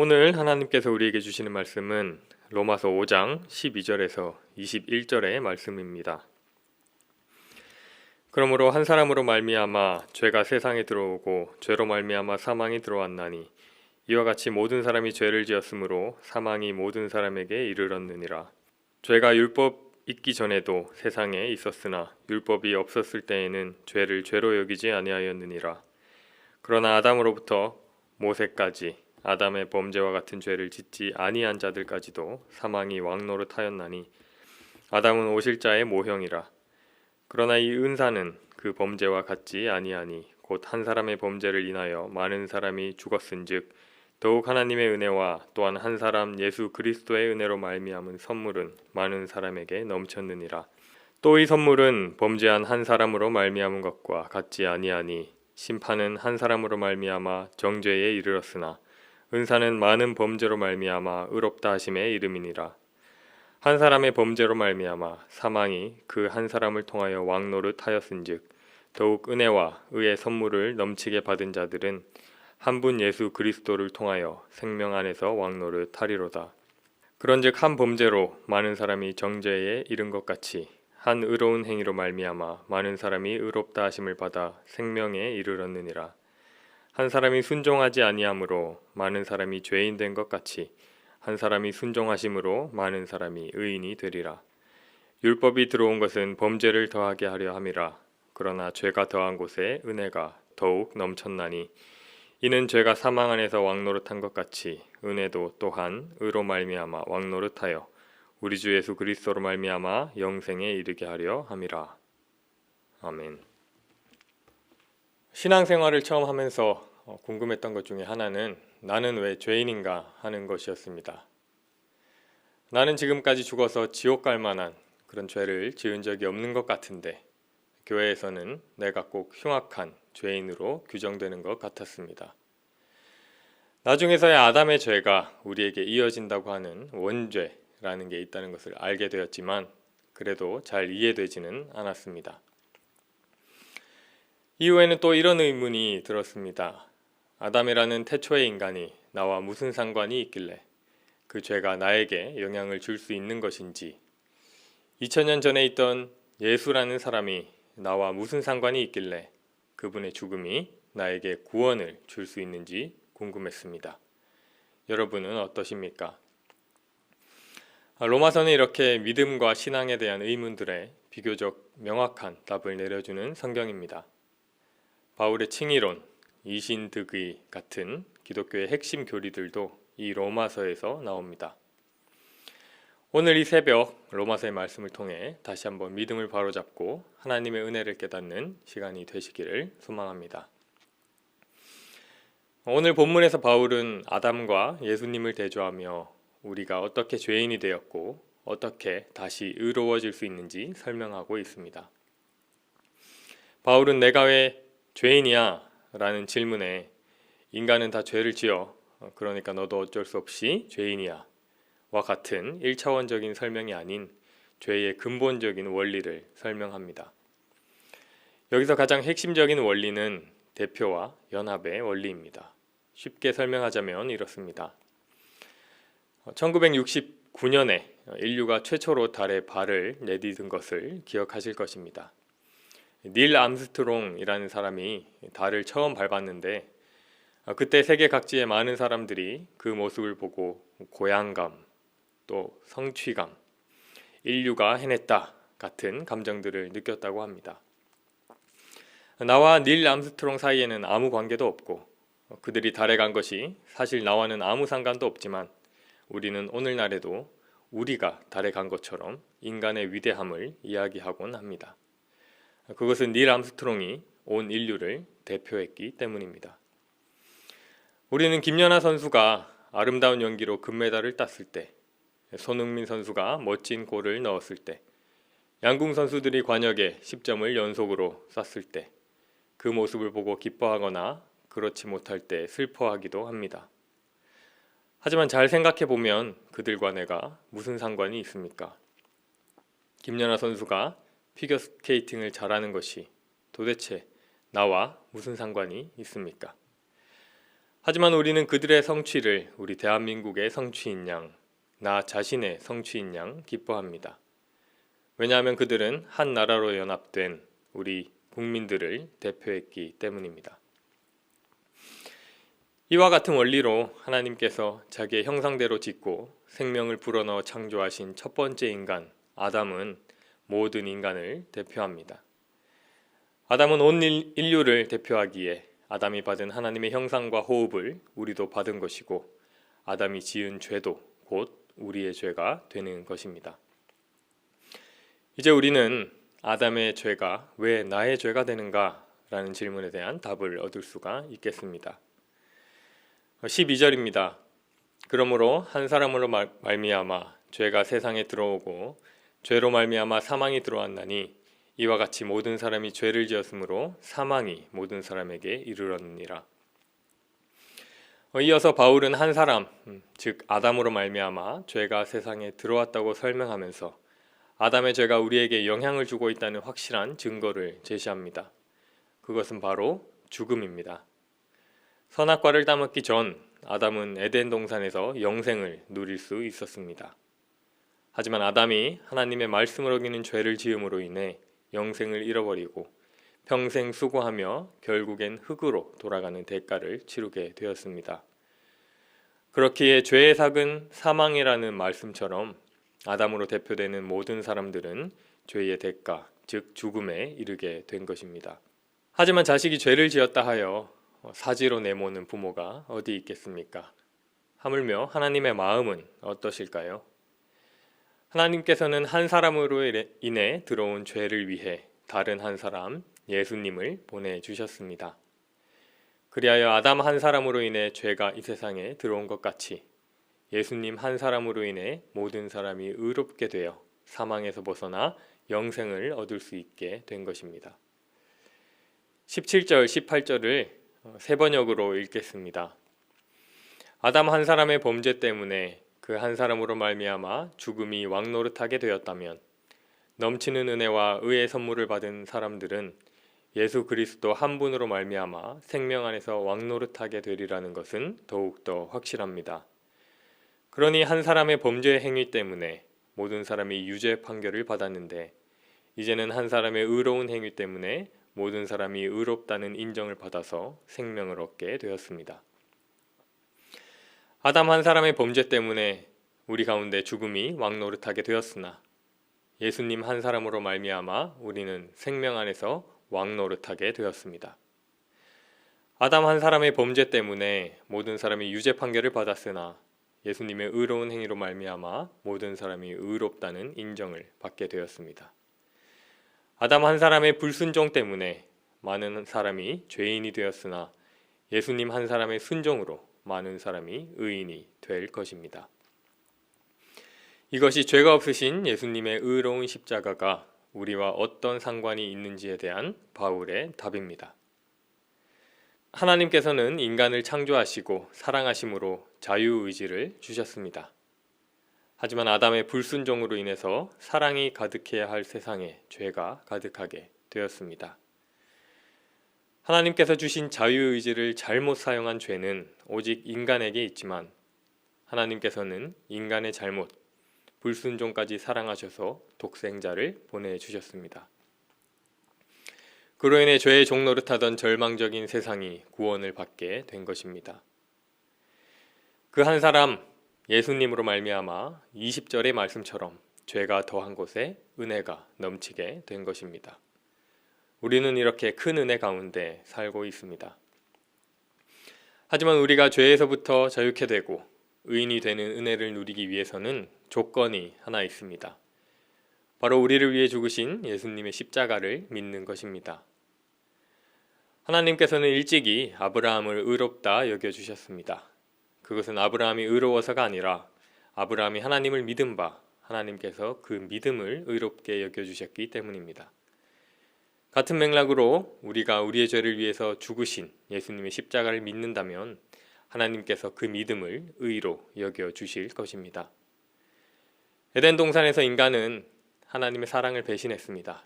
오늘 하나님께서 우리에게 주시는 말씀은 로마서 5장 12절에서 21절의 말씀입니다. 그러므로 한 사람으로 말미암아 죄가 세상에 들어오고 죄로 말미암아 사망이 들어왔나니 이와 같이 모든 사람이 죄를 지었으므로 사망이 모든 사람에게 이르렀느니라. 죄가 율법 있기 전에도 세상에 있었으나 율법이 없었을 때에는 죄를 죄로 여기지 아니하였느니라. 그러나 아담으로부터 모세까지 아담의 범죄와 같은 죄를 짓지 아니한 자들까지도 사망이 왕노릇하였나니 아담은 오실자의 모형이라. 그러나 이 은사는 그 범죄와 같지 아니하니 곧 한 사람의 범죄를 인하여 많은 사람이 죽었은즉 더욱 하나님의 은혜와 또한 한 사람 예수 그리스도의 은혜로 말미암은 선물은 많은 사람에게 넘쳤느니라. 또 이 선물은 범죄한 한 사람으로 말미암은 것과 같지 아니하니 심판은 한 사람으로 말미암아 정죄에 이르렀으나 은사는 많은 범죄로 말미암아 의롭다 하심에 이름이니라. 한 사람의 범죄로 말미암아 사망이 그 한 사람을 통하여 왕노릇 하였은즉 더욱 은혜와 의의 선물을 넘치게 받은 자들은 한 분 예수 그리스도를 통하여 생명 안에서 왕노릇 하리로다. 그런즉 한 범죄로 많은 사람이 정죄에 이른 것 같이 한 의로운 행위로 말미암아 많은 사람이 의롭다 하심을 받아 생명에 이르렀느니라. 한 사람이 순종하지 아니함으로 많은 사람이 죄인 된 것 같이 한 사람이 순종하심으로 많은 사람이 의인이 되리라. 율법이 들어온 것은 범죄를 더하게 하려 함이라. 그러나 죄가 더한 곳에 은혜가 더욱 넘쳤나니 이는 죄가 사망 안에서 왕노릇한 것 같이 은혜도 또한 의로 말미암아 왕노릇하여 우리 주 예수 그리스도로 말미암아 영생에 이르게 하려 함이라. 아멘. 신앙생활을 처음 하면서 궁금했던 것 중에 하나는 나는 왜 죄인인가 하는 것이었습니다. 나는 지금까지 죽어서 지옥 갈 만한 그런 죄를 지은 적이 없는 것 같은데 교회에서는 내가 꼭 흉악한 죄인으로 규정되는 것 같았습니다. 나중에서야 아담의 죄가 우리에게 이어진다고 하는 원죄라는 게 있다는 것을 알게 되었지만 그래도 잘 이해되지는 않았습니다. 이후에는 또 이런 의문이 들었습니다. 아담이라는 태초의 인간이 나와 무슨 상관이 있길래 그 죄가 나에게 영향을 줄 수 있는 것인지, 2000년 전에 있던 예수라는 사람이 나와 무슨 상관이 있길래 그분의 죽음이 나에게 구원을 줄 수 있는지 궁금했습니다. 여러분은 어떠십니까? 로마서는 이렇게 믿음과 신앙에 대한 의문들에 비교적 명확한 답을 내려주는 성경입니다. 바울의 칭의론, 이신득의 같은 기독교의 핵심 교리들도 이 로마서에서 나옵니다. 오늘 이 새벽 로마서의 말씀을 통해 다시 한번 믿음을 바로잡고 하나님의 은혜를 깨닫는 시간이 되시기를 소망합니다. 오늘 본문에서 바울은 아담과 예수님을 대조하며 우리가 어떻게 죄인이 되었고 어떻게 다시 의로워질 수 있는지 설명하고 있습니다. 바울은 내가 왜 죄인이야? 라는 질문에 인간은 다 죄를 지어 그러니까 너도 어쩔 수 없이 죄인이야 와 같은 1차원적인 설명이 아닌 죄의 근본적인 원리를 설명합니다. 여기서 가장 핵심적인 원리는 대표와 연합의 원리입니다. 쉽게 설명하자면 이렇습니다. 1969년에 인류가 최초로 달에 발을 내딛은 것을 기억하실 것입니다. 닐 암스트롱이라는 사람이 달을 처음 밟았는데 그때 세계 각지의 많은 사람들이 그 모습을 보고 고향감, 또 성취감, 인류가 해냈다 같은 감정들을 느꼈다고 합니다. 나와 닐 암스트롱 사이에는 아무 관계도 없고 그들이 달에 간 것이 사실 나와는 아무 상관도 없지만 우리는 오늘날에도 우리가 달에 간 것처럼 인간의 위대함을 이야기하곤 합니다. 그것은 닐 암스트롱이 온 인류를 대표했기 때문입니다. 우리는 김연아 선수가 아름다운 연기로 금메달을 땄을 때, 손흥민 선수가 멋진 골을 넣었을 때, 양궁 선수들이 관역에 10점을 연속으로 쐈을 때 그 모습을 보고 기뻐하거나 그렇지 못할 때 슬퍼하기도 합니다. 하지만 잘 생각해 보면 그들과 내가 무슨 상관이 있습니까? 김연아 선수가 피겨스케이팅을 잘하는 것이 도대체 나와 무슨 상관이 있습니까? 하지만 우리는 그들의 성취를 우리 대한민국의 성취인 양, 나 자신의 성취인 양 기뻐합니다. 왜냐하면 그들은 한 나라로 연합된 우리 국민들을 대표했기 때문입니다. 이와 같은 원리로 하나님께서 자기의 형상대로 짓고 생명을 불어넣어 창조하신 첫 번째 인간 아담은 모든 인간을 대표합니다. 아담은 온 인류를 대표하기에 아담이 받은 하나님의 형상과 호흡을 우리도 받은 것이고 아담이 지은 죄도 곧 우리의 죄가 되는 것입니다. 이제 우리는 아담의 죄가 왜 나의 죄가 되는가? 라는 질문에 대한 답을 얻을 수가 있겠습니다. 12절입니다. 그러므로 한 사람으로 말미암아 죄가 세상에 들어오고 죄로 말미암아 사망이 들어왔나니 이와 같이 모든 사람이 죄를 지었으므로 사망이 모든 사람에게 이르렀느니라. 이어서 바울은 한 사람, 즉 아담으로 말미암아 죄가 세상에 들어왔다고 설명하면서 아담의 죄가 우리에게 영향을 주고 있다는 확실한 증거를 제시합니다. 그것은 바로 죽음입니다. 선악과를 따먹기 전 아담은 에덴 동산에서 영생을 누릴 수 있었습니다. 하지만 아담이 하나님의 말씀을 어기는 죄를 지음으로 인해 영생을 잃어버리고 평생 수고하며 결국엔 흙으로 돌아가는 대가를 치르게 되었습니다. 그렇기에 죄의 삭은 사망이라는 말씀처럼 아담으로 대표되는 모든 사람들은 죄의 대가, 즉 죽음에 이르게 된 것입니다. 하지만 자식이 죄를 지었다 하여 사지로 내모는 부모가 어디 있겠습니까? 하물며 하나님의 마음은 어떠실까요? 하나님께서는 한 사람으로 인해 들어온 죄를 위해 다른 한 사람, 예수님을 보내주셨습니다. 그리하여 아담 한 사람으로 인해 죄가 이 세상에 들어온 것 같이 예수님 한 사람으로 인해 모든 사람이 의롭게 되어 사망에서 벗어나 영생을 얻을 수 있게 된 것입니다. 17절, 18절을 세 번역으로 읽겠습니다. 아담 한 사람의 범죄 때문에 그 한 사람으로 말미암아 죽음이 왕노릇하게 되었다면 넘치는 은혜와 의의 선물을 받은 사람들은 예수 그리스도 한 분으로 말미암아 생명 안에서 왕노릇하게 되리라는 것은 더욱더 확실합니다. 그러니 한 사람의 범죄 행위 때문에 모든 사람이 유죄 판결을 받았는데 이제는 한 사람의 의로운 행위 때문에 모든 사람이 의롭다는 인정을 받아서 생명을 얻게 되었습니다. 아담 한 사람의 범죄 때문에 우리 가운데 죽음이 왕노릇하게 되었으나 예수님 한 사람으로 말미암아 우리는 생명 안에서 왕노릇하게 되었습니다. 아담 한 사람의 범죄 때문에 모든 사람이 유죄 판결을 받았으나 예수님의 의로운 행위로 말미암아 모든 사람이 의롭다는 인정을 받게 되었습니다. 아담 한 사람의 불순종 때문에 많은 사람이 죄인이 되었으나 예수님 한 사람의 순종으로 많은 사람이 의인이 될 것입니다. 이것이 죄가 없으신 예수님의 의로운 십자가가 우리와 어떤 상관이 있는지에 대한 바울의 답입니다. 하나님께서는 인간을 창조하시고 사랑하심으로 자유의지를 주셨습니다. 하지만 아담의 불순종으로 인해서 사랑이 가득해야 할 세상에 죄가 가득하게 되었습니다. 하나님께서 주신 자유의지를 잘못 사용한 죄는 오직 인간에게 있지만 하나님께서는 인간의 잘못, 불순종까지 사랑하셔서 독생자를 보내주셨습니다. 그로 인해 죄의 종노릇하던 절망적인 세상이 구원을 받게 된 것입니다. 그 한 사람 예수님으로 말미암아 20절의 말씀처럼 죄가 더한 곳에 은혜가 넘치게 된 것입니다. 우리는 이렇게 큰 은혜 가운데 살고 있습니다. 하지만 우리가 죄에서부터 자유케 되고 의인이 되는 은혜를 누리기 위해서는 조건이 하나 있습니다. 바로 우리를 위해 죽으신 예수님의 십자가를 믿는 것입니다. 하나님께서는 일찍이 아브라함을 의롭다 여겨주셨습니다. 그것은 아브라함이 의로워서가 아니라 아브라함이 하나님을 믿은 바 하나님께서 그 믿음을 의롭게 여겨주셨기 때문입니다. 같은 맥락으로 우리가 우리의 죄를 위해서 죽으신 예수님의 십자가를 믿는다면 하나님께서 그 믿음을 의로 여겨주실 것입니다. 에덴 동산에서 인간은 하나님의 사랑을 배신했습니다.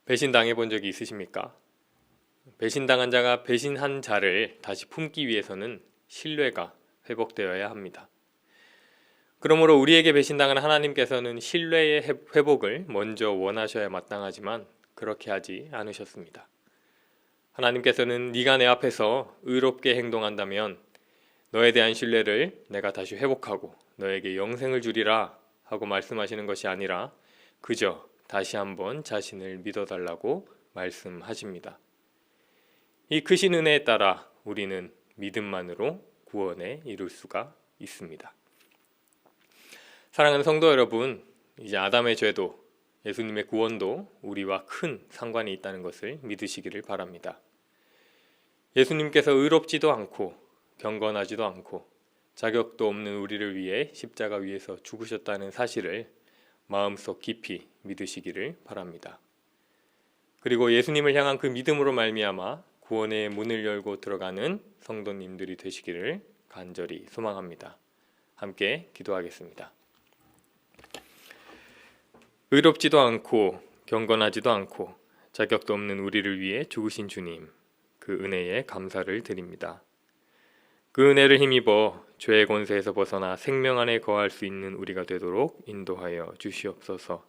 배신당해 본 적이 있으십니까? 배신당한 자가 배신한 자를 다시 품기 위해서는 신뢰가 회복되어야 합니다. 그러므로 우리에게 배신당한 하나님께서는 신뢰의 회복을 먼저 원하셔야 마땅하지만 그렇게 하지 않으셨습니다. 하나님께서는 네가 내 앞에서 의롭게 행동한다면 너에 대한 신뢰를 내가 다시 회복하고 너에게 영생을 주리라 하고 말씀하시는 것이 아니라 그저 다시 한번 자신을 믿어달라고 말씀하십니다. 이 크신 은혜에 따라 우리는 믿음만으로 구원에 이룰 수가 있습니다. 사랑하는 성도 여러분, 이제 아담의 죄도 예수님의 구원도 우리와 큰 상관이 있다는 것을 믿으시기를 바랍니다. 예수님께서 의롭지도 않고 경건하지도 않고 자격도 없는 우리를 위해 십자가 위에서 죽으셨다는 사실을 마음속 깊이 믿으시기를 바랍니다. 그리고 예수님을 향한 그 믿음으로 말미암아 구원의 문을 열고 들어가는 성도님들이 되시기를 간절히 소망합니다. 함께 기도하겠습니다. 의롭지도 않고 경건하지도 않고 자격도 없는 우리를 위해 죽으신 주님, 그 은혜에 감사를 드립니다. 그 은혜를 힘입어 죄의 권세에서 벗어나 생명 안에 거할 수 있는 우리가 되도록 인도하여 주시옵소서.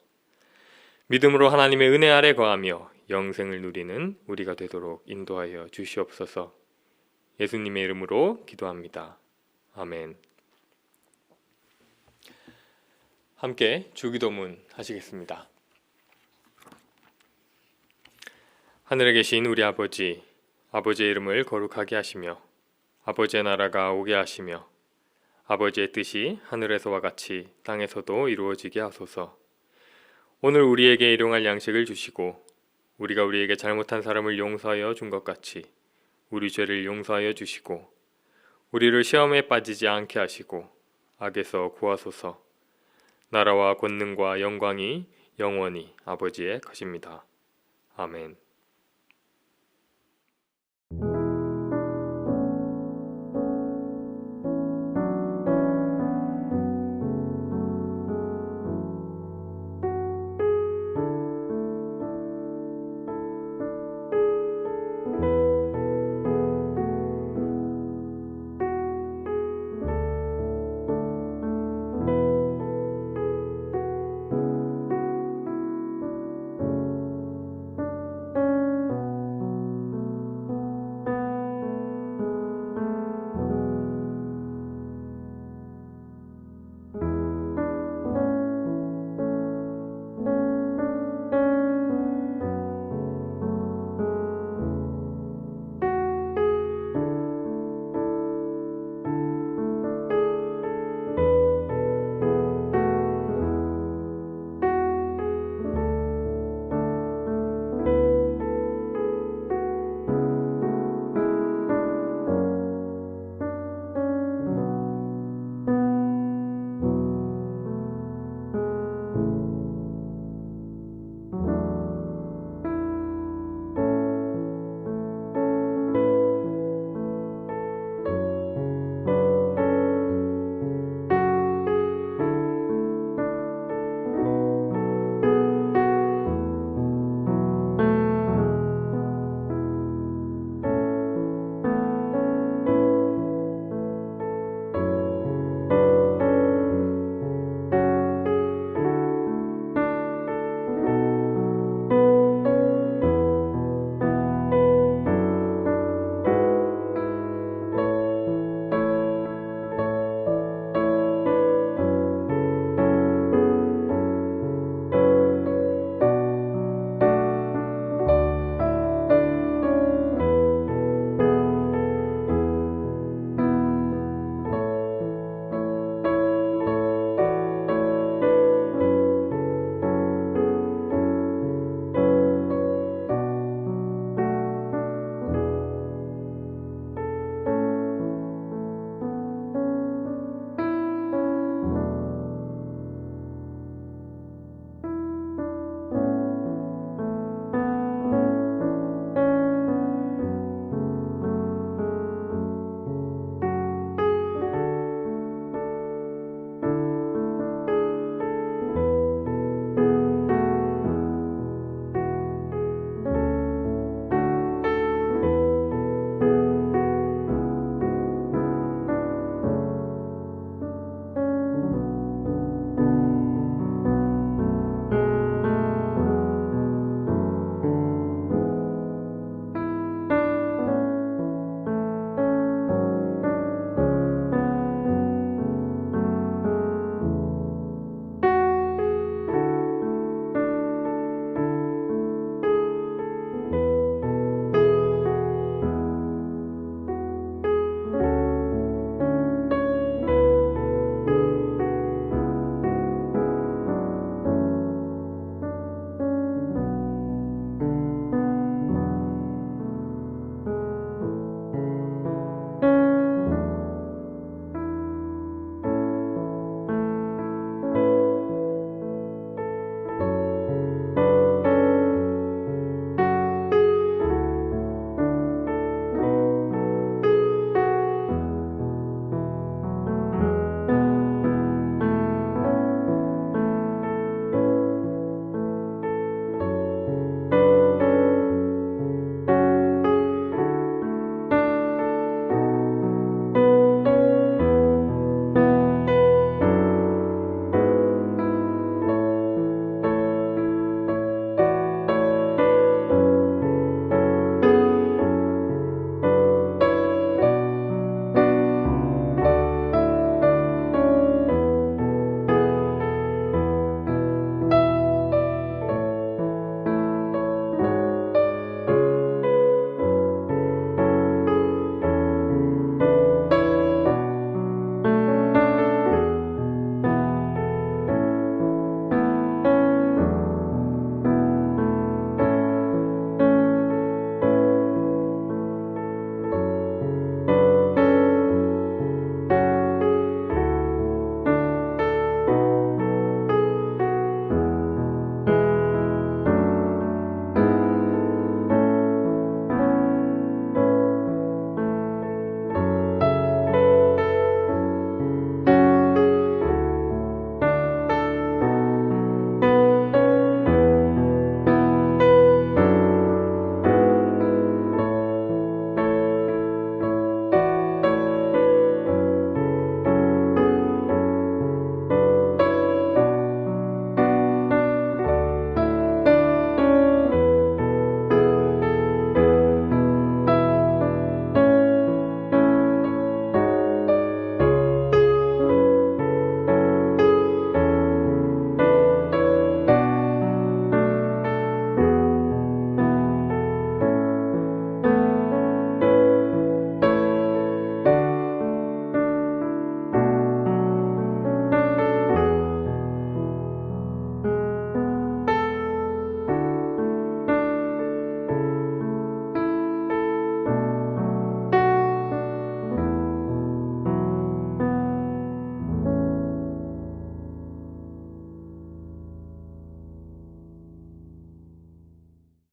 믿음으로 하나님의 은혜 아래 거하며 영생을 누리는 우리가 되도록 인도하여 주시옵소서. 예수님의 이름으로 기도합니다. 아멘. 함께 주기도문 하시겠습니다. 하늘에 계신 우리 아버지, 아버지의 이름을 거룩하게 하시며 아버지의 나라가 오게 하시며 아버지의 뜻이 하늘에서와 같이 땅에서도 이루어지게 하소서. 오늘 우리에게 일용할 양식을 주시고 우리가 우리에게 잘못한 사람을 용서하여 준 것 같이 우리 죄를 용서하여 주시고 우리를 시험에 빠지지 않게 하시고 악에서 구하소서. 나라와 권능과 영광이 영원히 아버지의 것입니다. 아멘.